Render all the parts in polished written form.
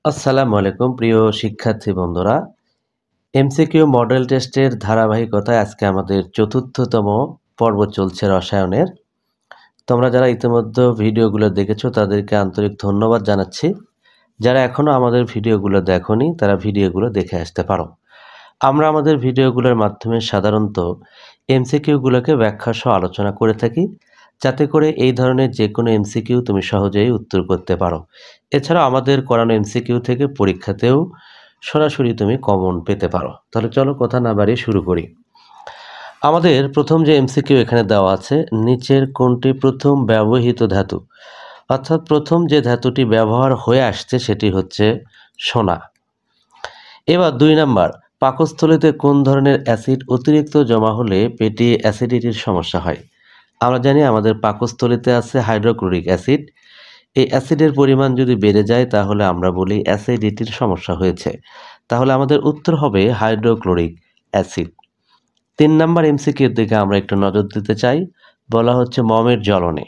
আসসালামু আলাইকুম প্রিয় শিক্ষার্থী বন্ধুরা। এমসিকিউ মডেল টেস্টের ধারাবাহিকতায় আজকে আমাদের চতুর্থতম পর্ব চলছে রসায়নের। তোমরা যারা ইতিমধ্যে ভিডিওগুলো দেখেছো তাদেরকে আন্তরিক ধন্যবাদ জানাচ্ছি। যারা এখনও আমাদের ভিডিওগুলো দেখোনি তারা ভিডিওগুলো দেখে আসতে পারো। আমরা আমাদের ভিডিওগুলোর মাধ্যমে সাধারণত এমসিকিউগুলোকে ব্যাখ্যা সহ আলোচনা করে থাকি, যাতে করে এই ধরনের যে কোনো এমসিকিউ তুমি সহজেই উত্তর করতে পারো। এছাড়াও আমাদের করানো এমসিকিউ থেকে পরীক্ষাতেও সরাসরি তুমি কমন পেতে পারো। তাহলে চলো কথা না বাড়িয়ে শুরু করি। আমাদের প্রথম যে এমসিকিউ এখানে দেওয়া আছে, নিচের কোনটি প্রথম ব্যবহৃত ধাতু, অর্থাৎ প্রথম যে ধাতুটি ব্যবহার হয়ে আসছে সেটি হচ্ছে সোনা। এবার 2 নাম্বার, পাকস্থলীতে কোন ধরনের অ্যাসিড অতিরিক্ত জমা হলে পেটে অ্যাসিডিটির সমস্যা হয়। আমরা জানি আমাদের পাকস্থলীতে আছে হাইড্রোক্লোরিক অ্যাসিড। এই অ্যাসিডের পরিমাণ যদি বেড়ে যায় তাহলে আমরা বলি অ্যাসিডিটির সমস্যা হয়েছে। তাহলে আমাদের উত্তর হবে হাইড্রোক্লোরিক অ্যাসিড। 3 নাম্বার এমসিকিউর দিকে আমরা একটু নজর দিতে চাই। বলা হচ্ছে মমের জ্বলনে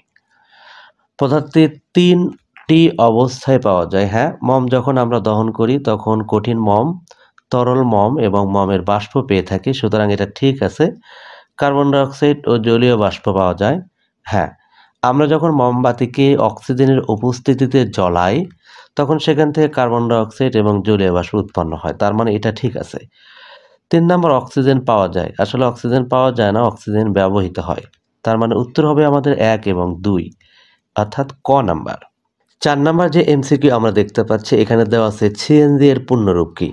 পদার্থের 3টি অবস্থায় পাওয়া যায়। হ্যাঁ, মম যখন আমরা দহন করি তখন কঠিন মম, তরল মম এবং মমের বাষ্প পেয়ে থাকি, সুতরাং এটা ঠিক আছে। কার্বন ডাইঅক্সাইড ও জলীয় বাষ্প পাওয়া যায়। হ্যাঁ, আমরা যখন মোমবাতিকে অক্সিজেনের উপস্থিতিতে জ্বলাই তখন সেখান থেকে কার্বন ডাইঅক্সাইড এবং জলীয় বাষ্প উৎপন্ন হয়, তার মানে এটা ঠিক আছে। 3 নম্বর, অক্সিজেন পাওয়া যায়। আসলে অক্সিজেন পাওয়া যায় না, অক্সিজেন ব্যবহৃত হয়। তার মানে উত্তর হবে আমাদের 1 এবং 2, অর্থাৎ ক নাম্বার। 4 নাম্বার যে এমসিকিউ আমরা দেখতে পাচ্ছি এখানে দেওয়া আছে সিএনজি এর পূর্ণরূপ কি।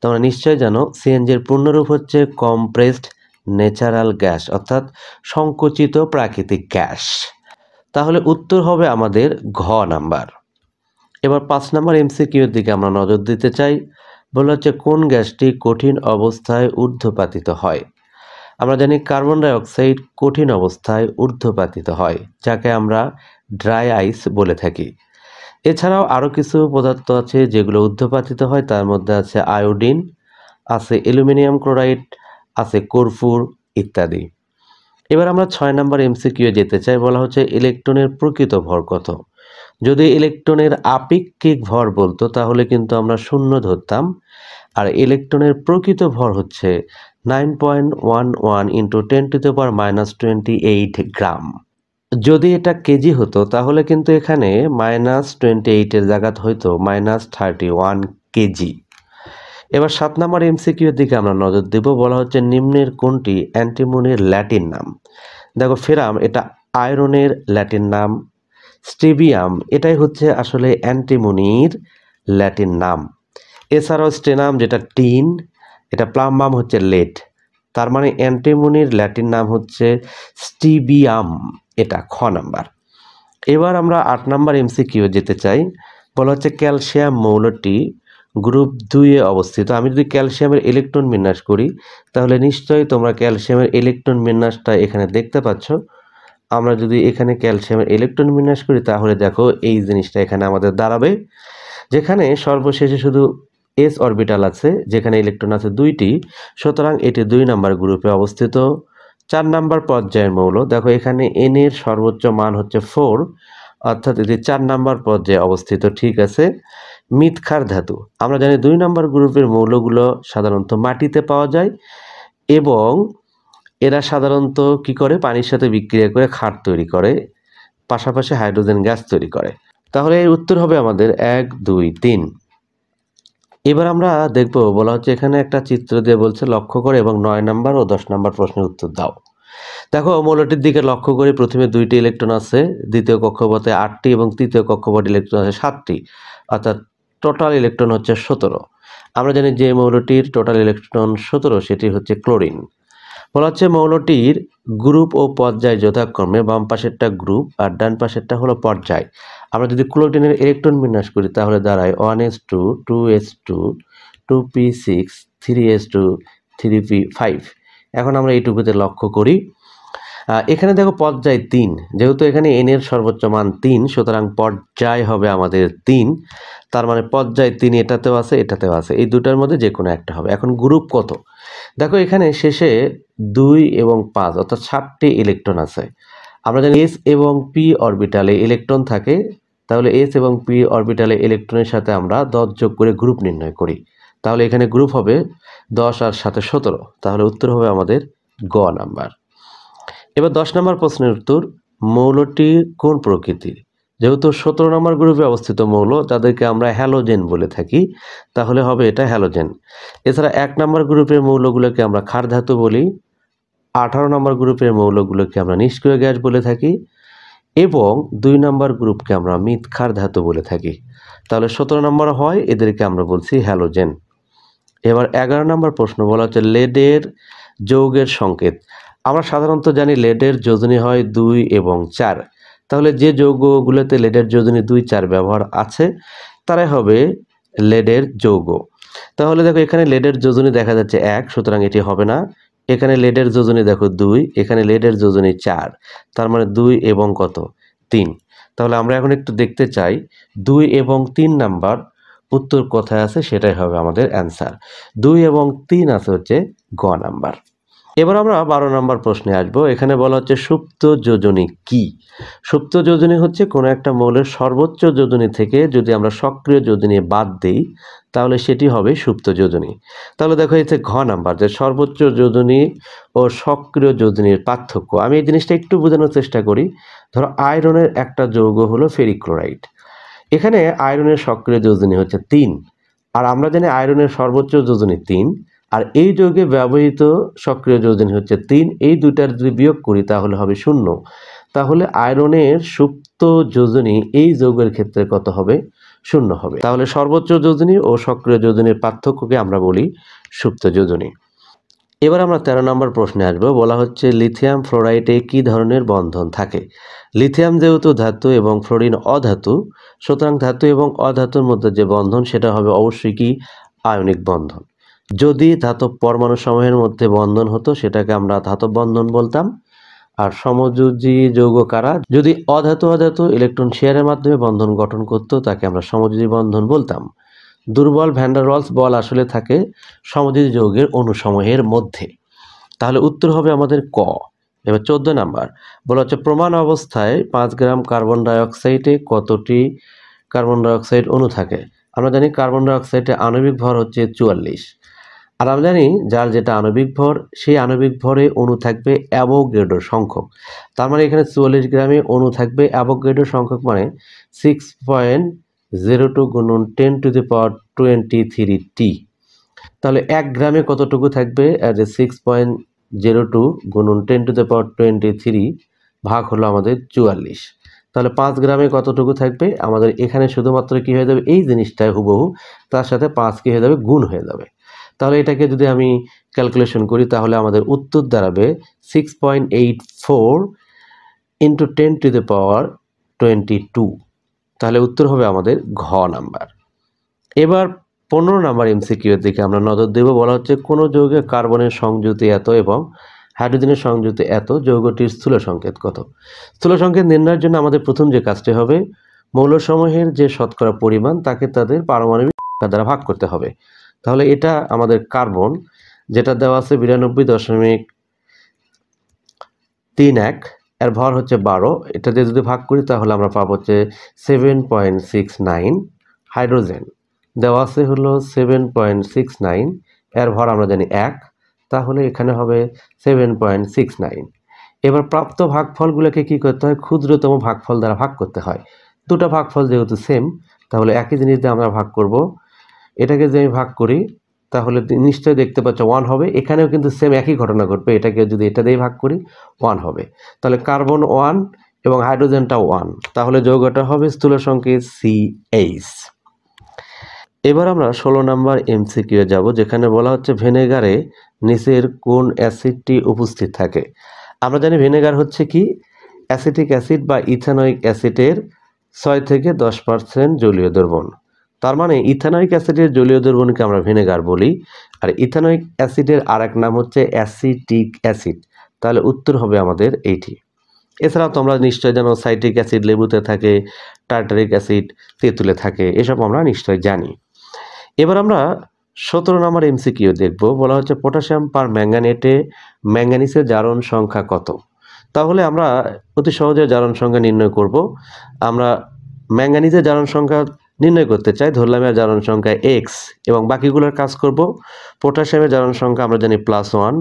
তোমরা নিশ্চয় জানো সিএনজি এর পূর্ণরূপ হচ্ছে কম্প্রেসড ন্যাচারাল গ্যাস, অর্থাৎ সংকুচিত প্রাকৃতিক গ্যাস। তাহলে উত্তর হবে আমাদের ঘ নাম্বার। এবার 5 নাম্বার এমসিকিউর দিকে আমরা নজর দিতে চাই। বলা হচ্ছে কোন গ্যাসটি কঠিন অবস্থায় ঊর্ধ্বপাতিত হয়। আমরা জানি কার্বন ডাইঅক্সাইড কঠিন অবস্থায় ঊর্ধ্বপাতিত হয়, যাকে আমরা ড্রাই আইস বলে থাকি। এছাড়াও আরও কিছু পদার্থ আছে যেগুলো ঊর্ধ্বপাতিত হয়, তার মধ্যে আছে আয়োডিন, আছে অ্যালুমিনিয়াম ক্লোরাইড, আছে কর্পূর ইত্যাদি। এবার আমরা 6 নাম্বার এমসিকিউ যেতে চাই। বলা হচ্ছে ইলেকট্রনের প্রকৃত ভর কত। যদি ইলেকট্রনের আপেক্ষিক ভর বলতো তাহলে কিন্তু আমরা শূন্য ধরতাম, আর ইলেকট্রনের প্রকৃত ভর হচ্ছে 9.11 ইন্টু 10⁻⁻28 গ্রাম। যদি এটা কেজি হতো তাহলে কিন্তু এখানে -28 এর জায়গাত হয়তো -31 কেজি। এবার 7 নম্বর এমসিকিউর দিকে আমরা নজর দেব। বলা হচ্ছে নিম্নের কোনটি অ্যান্টিমনির ল্যাটিন নাম। দেখো, ফেরাম এটা আয়রনের ল্যাটিন নাম, স্টেবিয়াম এটাই হচ্ছে আসলে অ্যান্টিমনির ল্যাটিন নাম। এছাড়াও স্টেনাম যেটা টিন, এটা প্লাম্বাম হচ্ছে লেড। তার মানে অ্যান্টিমনির ল্যাটিন নাম হচ্ছে স্টিবিয়াম, এটা খ নাম্বার। এবার আমরা 8 নাম্বার এমসিকিউ যেতে চাই। বলা হচ্ছে ক্যালসিয়াম মৌলটি গ্রুপ 2-এ অবস্থিত। আমি যদি ক্যালসিয়ামের ইলেকট্রন বিন্যাস করি তাহলে নিশ্চয়ই তোমরা ক্যালসিয়ামের ইলেকট্রন বিন্যাসটা এখানে দেখতে পাচ্ছ। আমরা যদি এখানে ক্যালসিয়ামের ইলেকট্রন বিন্যাস করি তাহলে দেখো এই জিনিসটা এখানে আমাদের দাঁড়াবে, যেখানে সর্বশেষে শুধু এস অরবিটাল আছে, যেখানে ইলেকট্রন আছে 2টি, সুতরাং এটি 2 নাম্বার গ্রুপে অবস্থিত। 4 নাম্বার পর্যায়ের মৌল, দেখো এখানে এন এর সর্বোচ্চ মান হচ্ছে 4, অর্থাৎ এটি 4 নাম্বার পর্যায়ে অবস্থিত, ঠিক আছে। মৃৎক্ষার ধাতু, আমরা জানি 2 নাম্বার গ্রুপের মৌলগুলো সাধারণত মাটিতে পাওয়া যায় এবং এরা সাধারণত কি করে, পানির সাথে বিক্রিয়া করে ক্ষার তৈরি করে, পাশাপাশি হাইড্রোজেন গ্যাস তৈরি করে। তাহলে এর উত্তর হবে আমাদের 1, 2, 3। এবার আমরা দেখব, বলা হচ্ছে এখানে একটা চিত্র দিয়ে বলছে লক্ষ্য করে এবং 9 নাম্বার ও 10 নাম্বার প্রশ্নের উত্তর দাও। দেখো মৌলটির দিকে লক্ষ্য করে প্রথমে 2টি ইলেকট্রন আছে, দ্বিতীয় কক্ষপথে 8টি এবং তৃতীয় কক্ষপথে ইলেকট্রন আছে 7টি, অর্থাৎ টোটাল ইলেকট্রন হচ্ছে 17। আমরা জানি যে মৌলটির টোটাল ইলেকট্রন 17 সেটি হচ্ছে ক্লোরিন। বলা হচ্ছে মৌলটির গ্রুপ ও পর্যায় যথাক্রমে বাম পাশেরটা গ্রুপ আর ডান পাশেরটা হলো পর্যায়। আমরা যদি ক্লোরিনের ইলেকট্রন বিন্যাস করি তাহলে দাঁড়ায় 1s2 2s2 2p6 3s2 3p5। এখন আমরা এইটুকুতে লক্ষ্য করি। এখানে দেখো পর্যায় 3, যেহেতু এখানে এন এর সর্বোচ্চ মান 3, সুতরাং পর্যায় হবে আমাদের 3। তার মানে পর্যায় 3 এটাতেও আছে এটাতেও আছে, এই দুটার মধ্যে যে কোনো একটা হবে। এখন গ্রুপ কত, দেখো এখানে শেষে 2 এবং 5 অর্থাৎ 7টি ইলেকট্রন আছে। আমরা জানি এস এবং পি অরবিটালে ইলেকট্রন থাকে তাহলে এস এবং পি অরবিটালে ইলেকট্রনের সাথে আমরা 10 যোগ করে গ্রুপ নির্ণয় করি। তাহলে এখানে গ্রুপ হবে 10 আর সাথে 17, তাহলে উত্তর হবে আমাদের গ নাম্বার। এবার 10 নম্বর প্রশ্নের উত্তর, মৌলটি কোন প্রকৃতির? যেহেতু 17 নম্বর গ্রুপে অবস্থিত মৌল, যাদেরকে আমরা হ্যালোজেন বলে থাকি, তাহলে হবে এটা হ্যালোজেন। এছাড়া 1 নম্বর গ্রুপের মৌলগুলোকে আমরা ক্ষার ধাতু বলি, 18 নম্বর গ্রুপের মৌলগুলোকে আমরা নিষ্ক্রিয় গ্যাস বলে থাকি এবং 2 নম্বর গ্রুপকে আমরা মৃৎক্ষার ধাতু বলে থাকি। তাহলে 17 নম্বর হয়, এদেরকে আমরা বলছি হ্যালোজেন। এবার 11 নম্বর প্রশ্ন বলা হচ্ছে লেডের যৌগের সংকেত। আমরা সাধারণত জানি লেডের যোজনী হয় 2 এবং 4, তাহলে যে যৌগগুলোতে লেডের যোজনী 2, 4 ব্যবহার আছে তারাই হবে লেডের যৌগ। তাহলে দেখো এখানে লেডের যোজনী দেখা যাচ্ছে 1, সুতরাং এটি হবে না। এখানে লেডের যোজনী দেখো 2, এখানে লেডের যোজনী 4, তার মানে 2 এবং কত 3। তাহলে আমরা এখন একটু দেখতে চাই 2 এবং 3 নাম্বার উত্তর কোথায় আছে, সেটাই হবে আমাদের অ্যান্সার। 2 এবং 3 আছে হচ্ছে গ নাম্বার। এবার আমরা 12 নম্বর প্রশ্নে আসবো। এখানে বলা হচ্ছে সুপ্ত যোজনী কি? সুপ্ত যোজনী হচ্ছে কোনো একটা মৌলের সর্বোচ্চ যোজনী থেকে যদি আমরা সক্রিয় যোজনী বাদ দিই তাহলে সেটি হবে সুপ্ত যোজনী। তাহলে দেখো এতে ঘ নাম্বার, যে সর্বোচ্চ যোজনী ও সক্রিয় যোজনীর পার্থক্য। আমি এই জিনিসটা একটু বোঝানোর চেষ্টা করি। ধরো আয়রনের একটা যৌগ হলো ফেরিক ক্লোরাইড, এখানে আয়রনের সক্রিয় যোজনী হচ্ছে 3, আর আমরা জানি আয়রনের সর্বোচ্চ যোজনী 3, আর এই যৌগে ব্যবহৃত সক্রিয় যোজনী হচ্ছে 3। এই দুইটার যদি বিয়োগ করি তাহলে হবে 0। তাহলে আয়রনের সুপ্ত যোজনী এই যৌগের ক্ষেত্রে কত হবে? 0 হবে। তাহলে সর্বোচ্চ যোজনী ও সক্রিয় যোজনীর পার্থক্যকে আমরা বলি সুপ্ত যোজনী। এবার আমরা 13 নম্বর প্রশ্নে আসবো। বলা হচ্ছে লিথিয়াম ফ্লোরাইডে কি ধরনের বন্ধন থাকে? লিথিয়াম যেহেতু ধাতু এবং ফ্লোরিন অধাতু, সুতরাং ধাতু এবং অধাতুর মধ্যে যে বন্ধন সেটা হবে অবশ্যই কি আয়নিক বন্ধন। যদি ধাতব পরমাণু সমূহের মধ্যে বন্ধন হতো সেটাকে আমরা ধাতব বন্ধন বলতাম। আর সমযোজী যৌগ কারা? যদি অধাতু অধাতু ইলেকট্রন শেয়ারের মাধ্যমে বন্ধন গঠন করত তাকে আমরা সমযোজী বন্ধন বলতাম। দুর্বল ভ্যান ডার ওয়ালস বল আসলে থাকে সমযোজী যৌগের অণুসমূহের মধ্যে। তাহলে উত্তর হবে আমাদের ক। এবার 14 নাম্বার বলা হচ্ছে প্রমাণ অবস্থায় 5 গ্রাম কার্বন ডাইঅক্সাইডে কতটি কার্বন ডাইঅক্সাইড অণু থাকে? আমরা জানি কার্বন ডাইঅক্সাইডে আণবিক ভর হচ্ছে 44, আর আমরা জানি যার যেটা আণবিক ভর সেই আণবিক ভরে অণু থাকবে অ্যাভোগাড্রো সংখ্যক। তার মানে এখানে 44 গ্রামে অণু থাকবে অ্যাভোগাড্রো সংখ্যক, মানে 6.02 গুণন 10⁻23t। তাহলে 1 গ্রামে কতটুকু থাকবে? 6.02 গুণন 10⁻23 ভাগ হলো আমাদের 44। তাহলে 5 গ্রামে কতটুকু থাকবে? আমাদের এখানে শুধুমাত্র কি হয়ে যাবে, এই জিনিসটা হুবহু তার সাথে 5 কি হয়ে যাবে, গুণ হয়ে যাবে। তাহলে এটাকে যদি আমি ক্যালকুলেশন করি তাহলে আমাদের উত্তর দাঁড়াবে 6.84 ইন্টু 10⁻22। তাহলে উত্তর হবে আমাদের ঘ নাম্বার। এবার 15 নাম্বার এমসিকিউ এর দিকে আমরা নজর দেব। বলা হচ্ছে কোনো যৌগে কার্বনের সংযুতি এত এবং হাইড্রোজেনের সংযুতি এত, যৌগটির স্থূল সংকেত কত? স্থূল সংকেত নির্ণয়ের জন্য আমাদের প্রথম যে কাজটি হবে, মৌলসমূহের যে শতকরা পরিমাণ তাকে তাদের পারমাণবিক সংখ্যা দ্বারা ভাগ করতে হবে। তাহলে এটা আমাদের কার্বন, যেটা দেওয়া আছে 92.31, এর ভর হচ্ছে 12, এটা দিয়ে যদি ভাগ করি তাহলে আমরা পাবো হচ্ছে 7.69। হাইড্রোজেন দেওয়া আছে হলো 7.69, এর ভর আমরা জানি 1, তাহলে এখানে হবে 7.69। এবার প্রাপ্ত ভাগফলগুলোকে কি করতে হয়? ক্ষুদ্রতম ভাগফল দ্বারা ভাগ করতে হয়। দুটো ভাগফল যেহেতু সেম, তাহলে একই জিনিস দিয়ে আমরা ভাগ করব। এটাকে যদি আমি ভাগ করি তাহলে নিশ্চয়ই দেখতে পাচ্ছ 1 হবে। এখানেও কিন্তু সেম একই ঘটনা ঘটবে, এটাকে যদি এটা দিয়ে ভাগ করি 1 হবে। তাহলে কার্বন 1 এবং হাইড্রোজেনটাও 1, তাহলে যৌগটা হবে স্থূল সংকেত CH। এবার আমরা 16 নাম্বার এমসিকিউ যাব, যেখানে বলা হচ্ছে ভিনেগারে নিচের কোন অ্যাসিডটি উপস্থিত থাকে? আমরা জানি ভিনেগার হচ্ছে কি অ্যাসিটিক অ্যাসিড বা ইথানোয়িক অ্যাসিডের 6 থেকে 10% জলীয় দ্রবণ। তার মানে ইথানোয়িক অ্যাসিডের জলীয় দ্রবণকে আমরা ভিনেগার বলি, আর ইথানোয়িক অ্যাসিডের আরেক নাম হচ্ছে অ্যাসিটিক অ্যাসিড। তাহলে উত্তর হবে আমাদের এইটি। এছাড়াও তোমরা নিশ্চয় জানো সাইট্রিক অ্যাসিড লেবুতে থাকে, টার্টারিক অ্যাসিড তেঁতুলে থাকে, এসব আমরা নিশ্চয় জানি। এবার আমরা 17 নম্বর এমসিকিউ দেখব। বলা হচ্ছে পটাশিয়াম পার ম্যাঙ্গানেটে ম্যাঙ্গানিসের জারণ সংখ্যা কত? তাহলে আমরা অতি সহজে জারণ সংখ্যা নির্ণয় করব। আমরা ম্যাঙ্গানিজের জারণ সংখ্যা নির্ণয় করতে চাই, ধরলাম এর জারণ সংখ্যা x এবং বাকিগুলোর কাজ করব। পটাশিয়ামের জারণ সংখ্যা আমরা জানি +1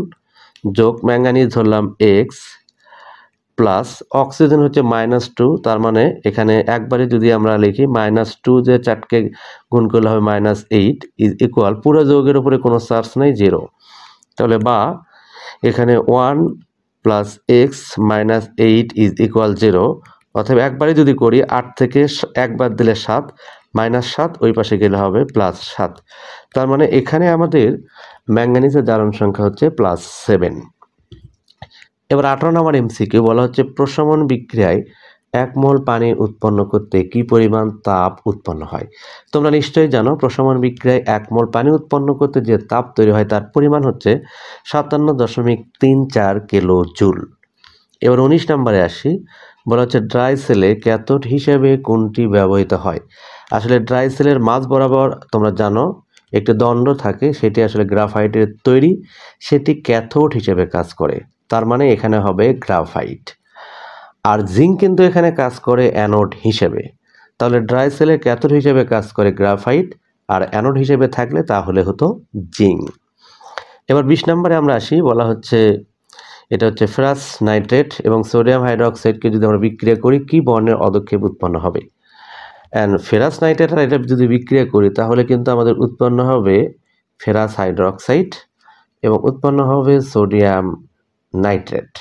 যোগ ম্যাঙ্গানিজ ধরলাম x প্লাস অক্সিজেন হচ্ছে -2, তার মানে এখানে একবারে যদি আমরা লিখি -2 যে 4কে গুণ করলে হবে -8 ইজ ইকুয়াল পুরো যৌগের উপরে কোনো চার্জ নেই 0, তাহলে বা এখানে 1 + x - 8 ইজ ইকুয়াল 0, অথবা একবারে যদি করি 8 থেকে 1 বাদ দিলে 7 -7 ওই পাশে গেলে হবে +7, তার মানে এখানে আমাদের ম্যাঙ্গানিজের জারণ সংখ্যা হচ্ছে +7। এবার 18 নম্বর এমসিকিউ বলা হচ্ছে প্রশমন বিক্রিয়ায় 1 মোল পানি উৎপন্ন করতে কি পরিমাণ তাপ উৎপন্ন হয়। তোমরা নিশ্চয়ই জানো প্রশমন বিক্রিয়ায় 1 মোল পানি উৎপন্ন করতে যে তাপ তৈরি হয় তার পরিমাণ হচ্ছে 57.34 কিলো জুল। এবার 19 নম্বরে আসি, বলা হচ্ছে ড্রাই সেলে ক্যাথোড হিসেবে কোনটি ব্যবহৃত হয়। আসলে ড্রাই সেলের মাঝ বরাবর তোমরা জানো একটি দণ্ড থাকে, সেটি আসলে গ্রাফাইটের তৈরি, সেটি ক্যাথোড হিসেবে কাজ করে, তার মানে এখানে হবে গ্রাফাইট। আর জিঙ্ক কিন্তু এখানে কাজ করে অ্যানোড হিসেবে, তাহলে ড্রাই সেলের ক্যাথোড হিসেবে কাজ করে গ্রাফাইট, আর অ্যানোড হিসেবে থাকলে তাহলে হতো জিঙ্ক। এবার 20 নম্বরে আমরা আসি, বলা হচ্ছে এটা হচ্ছে ফেরাস নাইট্রেট এবং সোডিয়াম হাইড্রোক্সাইডকে যদি আমরা বিক্রিয়া করি কি বর্ণের অদক্ষেপ উৎপন্ন হবে। অ্যান্ড ফেরাস নাইট্রেট আর এটা যদি বিক্রিয়া করি তাহলে কিন্তু আমাদের উৎপন্ন হবে ফেরাস হাইড্রোক্সাইড এবং উৎপন্ন হবে সোডিয়াম নাইট্রেট।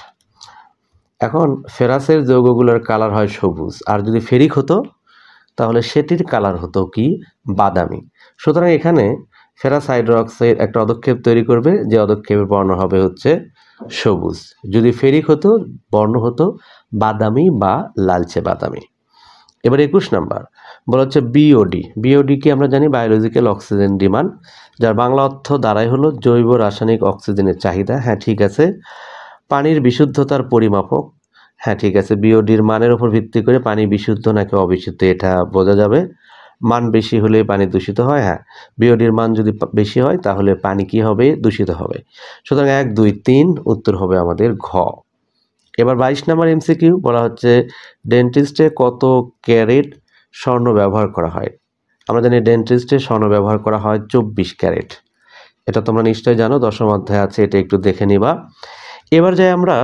এখন ফেরাসের যৌগগুলোর কালার হয় সবুজ, আর যদি ফেরিক হতো তাহলে সেটির কালার হতো কি বাদামি। সুতরাং এখানে ফেরাস হাইড্রোক্সাইড একটা অদক্ষেপ তৈরি করবে, যে অদক্ষেপের বর্ণ হবে হচ্ছে সবুজ। যদি ফেরিক হতো বর্ণ হতো বাদামি বা লালচে বাদামি। এবার 21 নাম্বার বলা হচ্ছে বিওডি কি আমরা জানি বায়োলজিক্যাল অক্সিজেন ডিমান্ড, যার বাংলা অর্থ দাঁড়ায় হলো জৈব রাসায়নিক অক্সিজেনের চাহিদা। হ্যাঁ ঠিক আছে। পানির বিশুদ্ধতার পরিমাপক, হ্যাঁ ঠিক আছে। বিওডির মানের উপর ভিত্তি করে পানি বিশুদ্ধ নাকি অবিশুদ্ধ এটা বোঝা যাবে। মান বেশি হলে পানি দূষিত হয়, হ্যাঁ বিওডির মান যদি বেশি হয় তাহলে পানি কি হবে দূষিত হবে। সুতরাং 1 2 3 উত্তর হবে আমাদের ঘ। এবার 22 নম্বর এমসিকিউ বলা হচ্ছে ডেন্টিস্টে কত ক্যারেট স্বর্ণ ব্যবহার করা হয়। আমরা জানি ডেন্টিস্টে স্বর্ণ ব্যবহার করা হয় 24 ক্যারেট, এটা তোমরা নিশ্চয়ই জানো, 10ম অধ্যায় আছে, এটা একটু দেখে নিবা। এবার যাই আমরা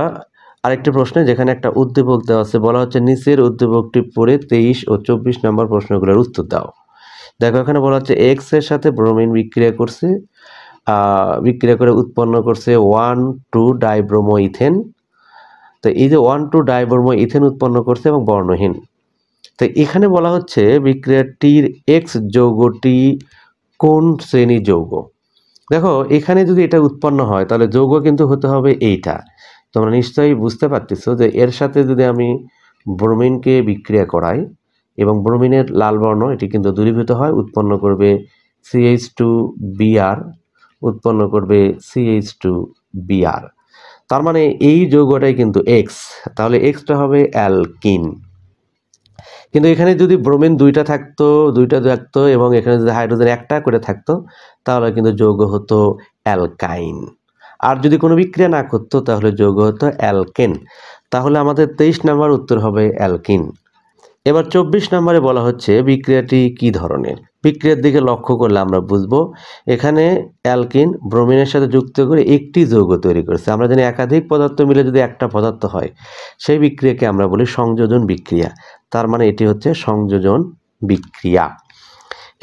আরেকটি প্রশ্নে, যেখানে একটা উদ্দীপক দেওয়া আছে, বলা হচ্ছে নিচের উদ্দীপকটি পড়ে 23 ও 24 নম্বর প্রশ্নগুলোর উত্তর দাও। দেখো এখানে বলা হচ্ছে এক্স এর সাথে ব্রোমিন বিক্রিয়া করছে, বিক্রিয়া করে উৎপন্ন করছে 1,2-ডাইব্রোমো ইথেন। তো এই যে 1,2-ডাইব্রোমো ইথেন উৎপন্ন করছে এবং বর্ণহীন। তো এখানে বলা হচ্ছে বিক্রিয়াটির এক্স যৌগটি কোন শ্রেণী যৌগ। দেখো এখানে যদি এটা উৎপন্ন হয় তাহলে যৌগ কিন্তু হতে হবে এইটা। তোমরা নিশ্চয়ই বুঝতে পারতেছো যে এর সাথে যদি আমি ব্রোমিনকে বিক্রিয়া করাই এবং ব্রোমিনের লাল বর্ণ এটি কিন্তু দূরীভূত হয়, উৎপন্ন করবে CH2Br, উৎপন্ন করবে CH2Br। তার মানে এই যৌগটাই কিন্তু এক্স, তাহলে এক্সটা হবে অ্যালকিন। কিন্তু এখানে যদি ব্রোমিন দুইটা থাকতো এবং এখানে যদি হাইড্রোজেন একটা করে থাকতো তাহলে কিন্তু যৌগ হতো অ্যালকাইন। আর যদি কোনো বিক্রিয়া না করতো তাহলে যৌগ হতো অ্যালকেন। তাহলে আমাদের 23 নম্বর উত্তর হবে অ্যালকিন। এবার 24 নম্বরে বলা হচ্ছে বিক্রিয়াটি কি ধরনের। বিক্রিয়ার দিকে লক্ষ্য করলে আমরা বুঝবো এখানে অ্যালকিন ব্রোমিনের সাথে যুক্ত করে একটি যৌগ তৈরি করেছে। আমরা জানি একাধিক পদার্থ মিলে যদি একটা পদার্থ হয় সেই বিক্রিয়াকে আমরা বলি সংযোজন বিক্রিয়া, তার মানে এটি হচ্ছে সংযোজন বিক্রিয়া।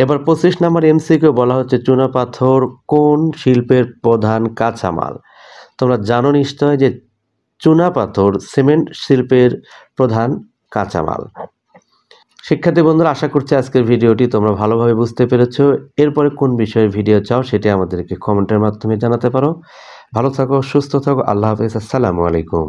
এবার 25 নম্বর এমসিকিউ বলা হচ্ছে চুনাপাথর কোন শিল্পের প্রধান কাঁচামাল। তোমরা জানো নিশ্চয় যে চুনাপাথর সিমেন্ট শিল্পের প্রধান কাঁচামাল। শিক্ষার্থী বন্ধুরা, আশা করছি আজকের ভিডিওটি তোমরা ভালোভাবে বুঝতে পেরেছো। এরপরে কোন বিষয়ে ভিডিও চাও সেটি আমাদেরকে কমেন্টের মাধ্যমে জানাতে পারো। ভালো থাকো, সুস্থ থাকো, আল্লাহ হাফেজ, আসসালামু আলাইকুম।